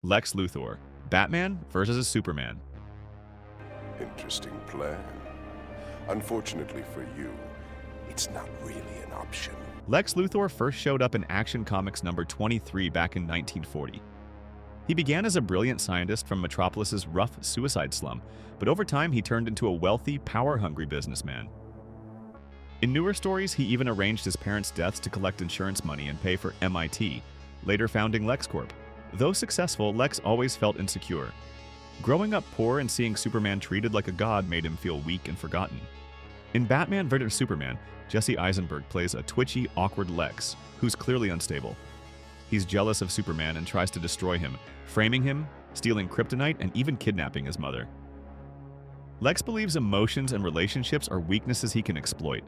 Lex Luthor, Batman versus Superman. Interesting plan. Unfortunately for you, it's not really an option. Lex Luthor first showed up in Action Comics number 23 back in 1940. He began as a brilliant scientist from Metropolis's rough suicide slum, but over time he turned into a wealthy, power-hungry businessman. In newer stories, he even arranged his parents' deaths to collect insurance money and pay for MIT, later founding LexCorp. Though successful, Lex always felt insecure. Growing up poor and seeing Superman treated like a god made him feel weak and forgotten. In Batman vs. Superman, Jesse Eisenberg plays a twitchy, awkward Lex, who's clearly unstable. He's jealous of Superman and tries to destroy him, framing him, stealing kryptonite, and even kidnapping his mother. Lex believes emotions and relationships are weaknesses he can exploit,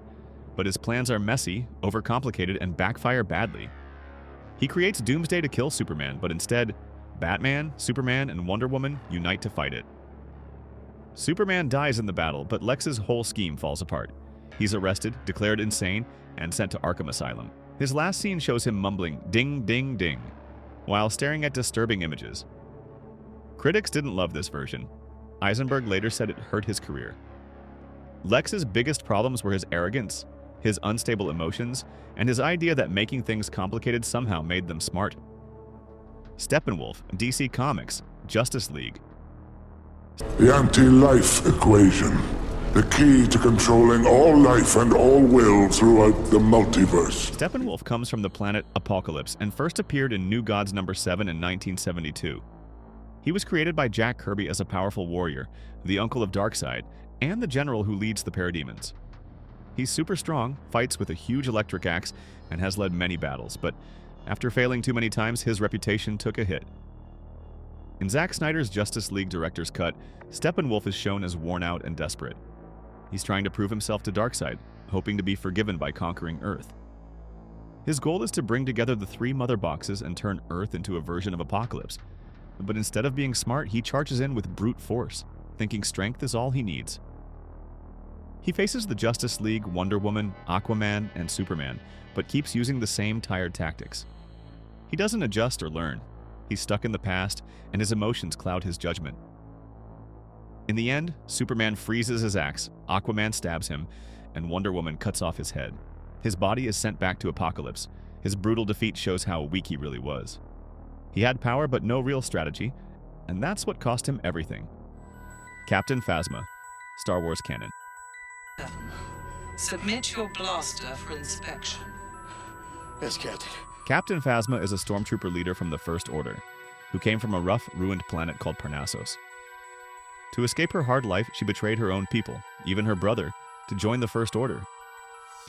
but his plans are messy, overcomplicated, and backfire badly. He creates Doomsday to kill Superman, but instead, Batman, Superman, and Wonder Woman unite to fight it. Superman dies in the battle, but Lex's whole scheme falls apart. He's arrested, declared insane, and sent to Arkham Asylum. His last scene shows him mumbling, "Ding, ding, ding," while staring at disturbing images. Critics didn't love this version. Eisenberg later said it hurt his career. Lex's biggest problems were his arrogance, his unstable emotions, and his idea that making things complicated somehow made them smart. Steppenwolf, DC Comics, Justice League. The anti-life equation. The key to controlling all life and all will throughout the multiverse. Steppenwolf comes from the planet Apocalypse and first appeared in New Gods number 7 in 1972. He was created by Jack Kirby as a powerful warrior, the uncle of Darkseid, and the general who leads the Parademons. He's super strong, fights with a huge electric axe, and has led many battles, but after failing too many times, his reputation took a hit. In Zack Snyder's Justice League director's cut, Steppenwolf is shown as worn out and desperate. He's trying to prove himself to Darkseid, hoping to be forgiven by conquering Earth. His goal is to bring together the three mother boxes and turn Earth into a version of Apocalypse. But instead of being smart, he charges in with brute force, thinking strength is all he needs. He faces the Justice League, Wonder Woman, Aquaman, and Superman, but keeps using the same tired tactics. He doesn't adjust or learn. He's stuck in the past, and his emotions cloud his judgment. In the end, Superman freezes his axe, Aquaman stabs him, and Wonder Woman cuts off his head. His body is sent back to Apocalypse. His brutal defeat shows how weak he really was. He had power but no real strategy, and that's what cost him everything. Captain Phasma, Star Wars canon. Submit your blaster for inspection. Yes, Captain. Captain Phasma is a stormtrooper leader from the First Order, who came from a rough, ruined planet called Parnassus. To escape her hard life, she betrayed her own people, even her brother, to join the First Order.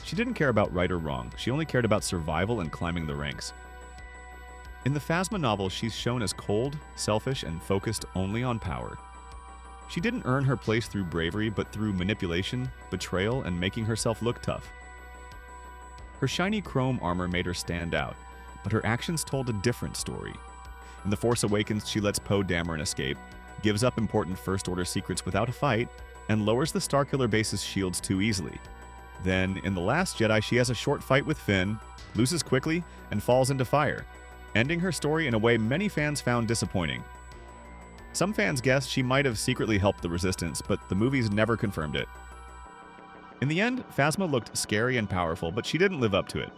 She didn't care about right or wrong, she only cared about survival and climbing the ranks. In the Phasma novel, she's shown as cold, selfish, and focused only on power. She didn't earn her place through bravery, but through manipulation, betrayal, and making herself look tough. Her shiny chrome armor made her stand out, but her actions told a different story. In The Force Awakens, she lets Poe Dameron escape, gives up important First Order secrets without a fight, and lowers the Starkiller base's shields too easily. Then, in The Last Jedi, she has a short fight with Finn, loses quickly, and falls into fire, ending her story in a way many fans found disappointing. Some fans guessed she might have secretly helped the Resistance, but the movies never confirmed it. In the end, Phasma looked scary and powerful, but she didn't live up to it.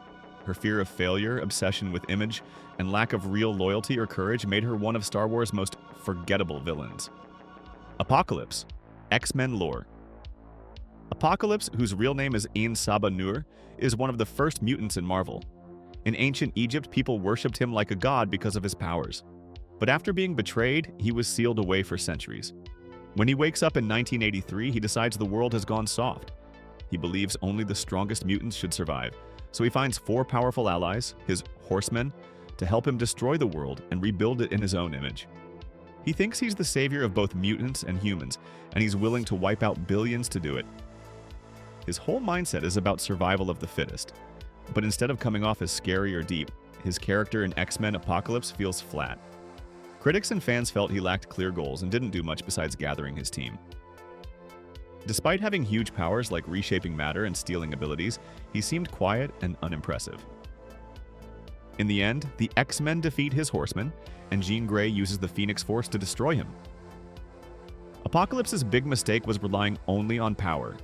Her fear of failure, obsession with image, and lack of real loyalty or courage made her one of Star Wars' most forgettable villains. Apocalypse, X-Men lore. Apocalypse, whose real name is Ain Saba Nur, is one of the first mutants in Marvel. In ancient Egypt, people worshipped him like a god because of his powers. But after being betrayed, he was sealed away for centuries. When he wakes up in 1983, he decides the world has gone soft. He believes only the strongest mutants should survive, so he finds 4 powerful allies, his horsemen, to help him destroy the world and rebuild it in his own image. He thinks he's the savior of both mutants and humans, and he's willing to wipe out billions to do it. His whole mindset is about survival of the fittest. But instead of coming off as scary or deep, his character in X-Men Apocalypse feels flat. Critics and fans felt he lacked clear goals and didn't do much besides gathering his team. Despite having huge powers like reshaping matter and stealing abilities, he seemed quiet and unimpressive. In the end, the X-Men defeat his Horsemen, and Jean Grey uses the Phoenix Force to destroy him. Apocalypse's big mistake was relying only on power.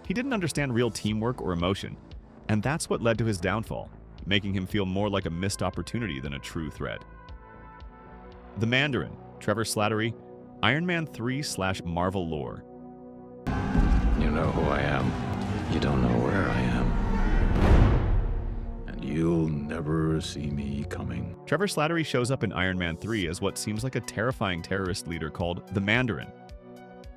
He didn't understand real teamwork or emotion, and that's what led to his downfall, making him feel more like a missed opportunity than a true threat. The Mandarin, Trevor Slattery, Iron Man 3/Marvel lore. You know who I am. You don't know where I am. And you'll never see me coming. Trevor Slattery shows up in Iron Man 3 as what seems like a terrifying terrorist leader called the Mandarin.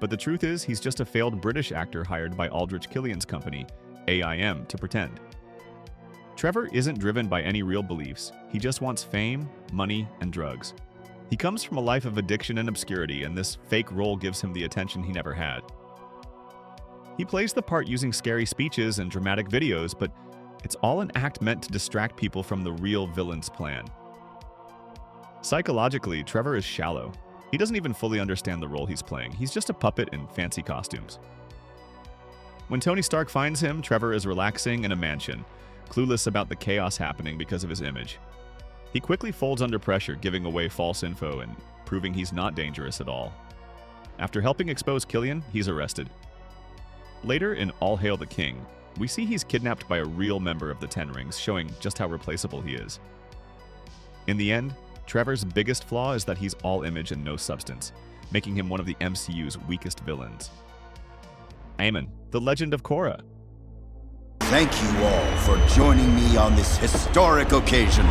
But the truth is, he's just a failed British actor hired by Aldrich Killian's company, AIM, to pretend. Trevor isn't driven by any real beliefs. He just wants fame, money, and drugs. He comes from a life of addiction and obscurity, and this fake role gives him the attention he never had. He plays the part using scary speeches and dramatic videos, but it's all an act meant to distract people from the real villain's plan. Psychologically, Trevor is shallow. He doesn't even fully understand the role he's playing. He's just a puppet in fancy costumes. When Tony Stark finds him, Trevor is relaxing in a mansion, clueless about the chaos happening because of his image. He quickly folds under pressure, giving away false info and proving he's not dangerous at all. After helping expose Killian, he's arrested. Later in All Hail the King, we see he's kidnapped by a real member of the Ten Rings, showing just how replaceable he is. In the end, Trevor's biggest flaw is that he's all image and no substance, making him one of the MCU's weakest villains. Amon, the Legend of Korra. Thank you all for joining me on this historic occasion.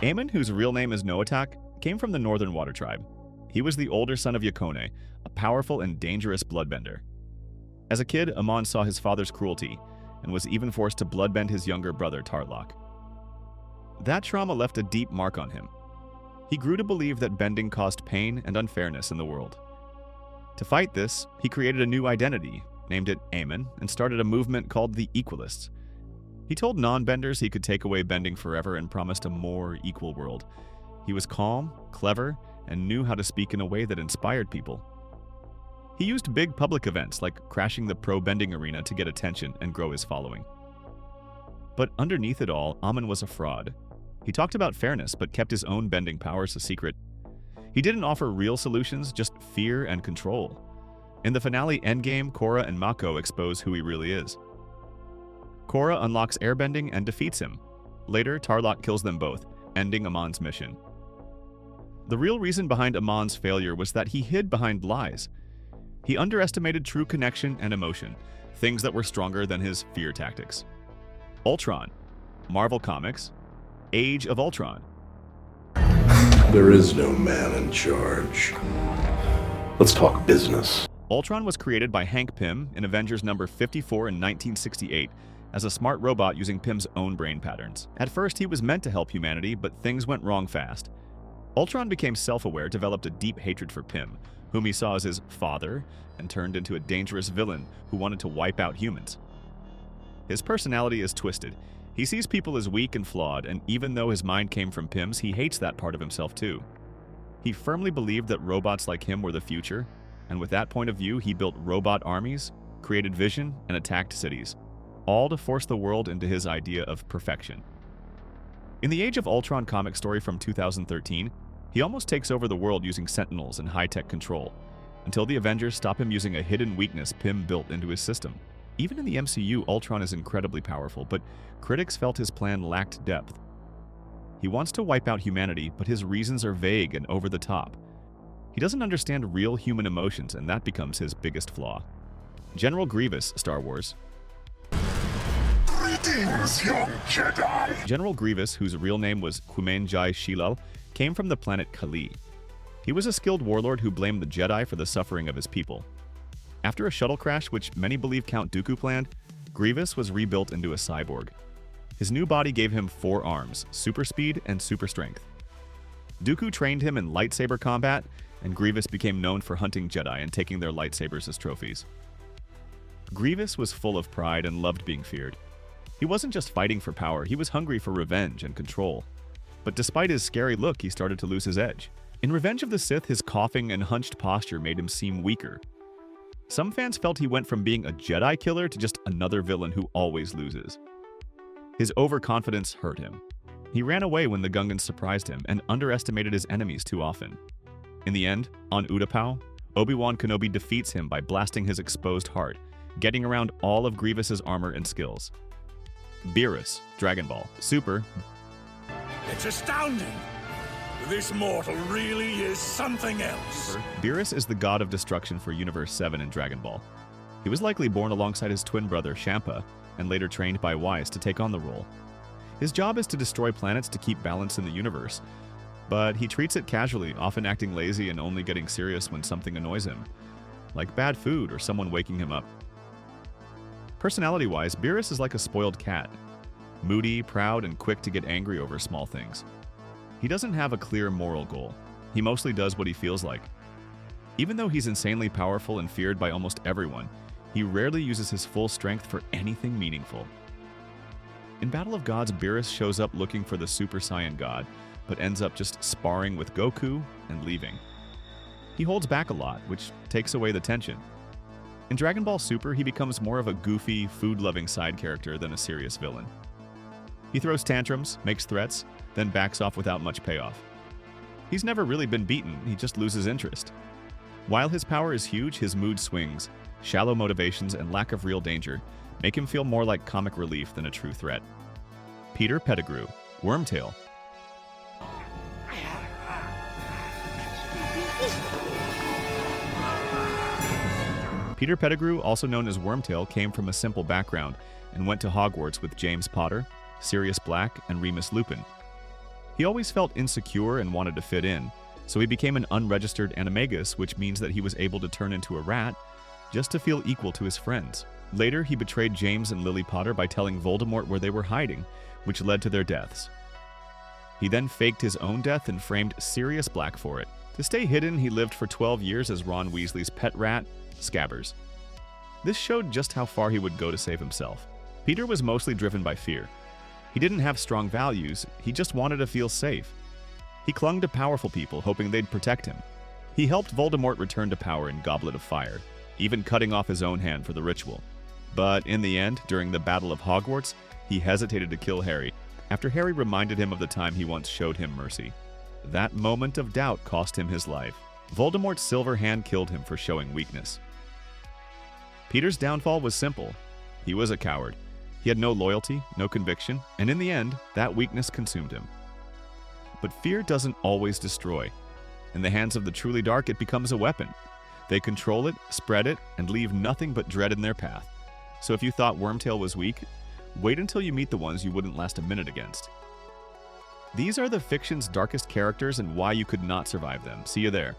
Amon, whose real name is Noatak, came from the Northern Water Tribe. He was the older son of Yokone, a powerful and dangerous bloodbender. As a kid, Amon saw his father's cruelty and was even forced to bloodbend his younger brother, Tarlok. That trauma left a deep mark on him. He grew to believe that bending caused pain and unfairness in the world. To fight this, he created a new identity, named it Amon, and started a movement called the Equalists. He told non-benders he could take away bending forever and promised a more equal world. He was calm, clever, and knew how to speak in a way that inspired people. He used big public events like crashing the pro-bending arena to get attention and grow his following. But underneath it all, Amon was a fraud. He talked about fairness but kept his own bending powers a secret. He didn't offer real solutions, just fear and control. In the finale Endgame, Korra and Mako expose who he really is. Korra unlocks airbending and defeats him. Later, Tarlok kills them both, ending Amon's mission. The real reason behind Amon's failure was that he hid behind lies. He underestimated true connection and emotion, things that were stronger than his fear tactics. Ultron, Marvel Comics, Age of Ultron. There is no man in charge. Let's talk business. Ultron was created by Hank Pym in Avengers number 54 in 1968 as a smart robot using Pym's own brain patterns. At first, he was meant to help humanity, but things went wrong fast. Ultron became self-aware, developed a deep hatred for Pym, whom he saw as his father, and turned into a dangerous villain who wanted to wipe out humans. His personality is twisted. He sees people as weak and flawed, and even though his mind came from Pym's, he hates that part of himself too. He firmly believed that robots like him were the future, and with that point of view, he built robot armies, created vision, and attacked cities, all to force the world into his idea of perfection. In the Age of Ultron comic story from 2013, he almost takes over the world using Sentinels and high-tech control, until the Avengers stop him using a hidden weakness Pym built into his system. Even in the MCU, Ultron is incredibly powerful, but critics felt his plan lacked depth. He wants to wipe out humanity, but his reasons are vague and over the top. He doesn't understand real human emotions, and that becomes his biggest flaw. General Grievous, Star Wars. Greetings, young Jedi! General Grievous, whose real name was Kumail Shilal, came from the planet Kali. He was a skilled warlord who blamed the Jedi for the suffering of his people. After a shuttle crash, which many believe Count Dooku planned, Grievous was rebuilt into a cyborg. His new body gave him 4 arms, super speed, and super strength. Dooku trained him in lightsaber combat, and Grievous became known for hunting Jedi and taking their lightsabers as trophies. Grievous was full of pride and loved being feared. He wasn't just fighting for power, he was hungry for revenge and control. But despite his scary look, he started to lose his edge. In Revenge of the Sith, his coughing and hunched posture made him seem weaker. Some fans felt he went from being a Jedi killer to just another villain who always loses. His overconfidence hurt him. He ran away when the Gungans surprised him and underestimated his enemies too often. In the end, on Utapau, Obi-Wan Kenobi defeats him by blasting his exposed heart, getting around all of Grievous's armor and skills. Beerus, Dragon Ball, Super. It's astounding! This mortal really is something else. Beerus is the god of destruction for Universe 7 in Dragon Ball. He was likely born alongside his twin brother Champa, and later trained by Weiss to take on the role. His job is to destroy planets to keep balance in the universe, but he treats it casually, often acting lazy and only getting serious when something annoys him, like bad food or someone waking him up. Personality-wise, Beerus is like a spoiled cat, moody, proud, and quick to get angry over small things. He doesn't have a clear moral goal. He mostly does what he feels like. Even though he's insanely powerful and feared by almost everyone, he rarely uses his full strength for anything meaningful. In Battle of Gods, Beerus shows up looking for the Super Saiyan God, but ends up just sparring with Goku and leaving. He holds back a lot, which takes away the tension. In Dragon Ball Super, he becomes more of a goofy, food-loving side character than a serious villain. He throws tantrums, makes threats, then backs off without much payoff. He's never really been beaten, he just loses interest. While his power is huge, his mood swings, shallow motivations, and lack of real danger make him feel more like comic relief than a true threat. Peter Pettigrew, Wormtail. Peter Pettigrew, also known as Wormtail, came from a simple background and went to Hogwarts with James Potter, Sirius Black, and Remus Lupin. He always felt insecure and wanted to fit in, so he became an unregistered animagus, which means that he was able to turn into a rat just to feel equal to his friends. Later, he betrayed James and Lily Potter by telling Voldemort where they were hiding, which led to their deaths. He then faked his own death and framed Sirius Black for it. To stay hidden, he lived for 12 years as Ron Weasley's pet rat, Scabbers. This showed just how far he would go to save himself. Peter was mostly driven by fear. He didn't have strong values, he just wanted to feel safe. He clung to powerful people, hoping they'd protect him. He helped Voldemort return to power in Goblet of Fire, even cutting off his own hand for the ritual. But in the end, during the Battle of Hogwarts, he hesitated to kill Harry, after Harry reminded him of the time he once showed him mercy. That moment of doubt cost him his life. Voldemort's silver hand killed him for showing weakness. Peter's downfall was simple. He was a coward. He had no loyalty, no conviction, and in the end, that weakness consumed him. But fear doesn't always destroy. In the hands of the truly dark, it becomes a weapon. They control it, spread it, and leave nothing but dread in their path. So if you thought Wormtail was weak, wait until you meet the ones you wouldn't last a minute against. These are the fiction's darkest characters and why you could not survive them. See you there.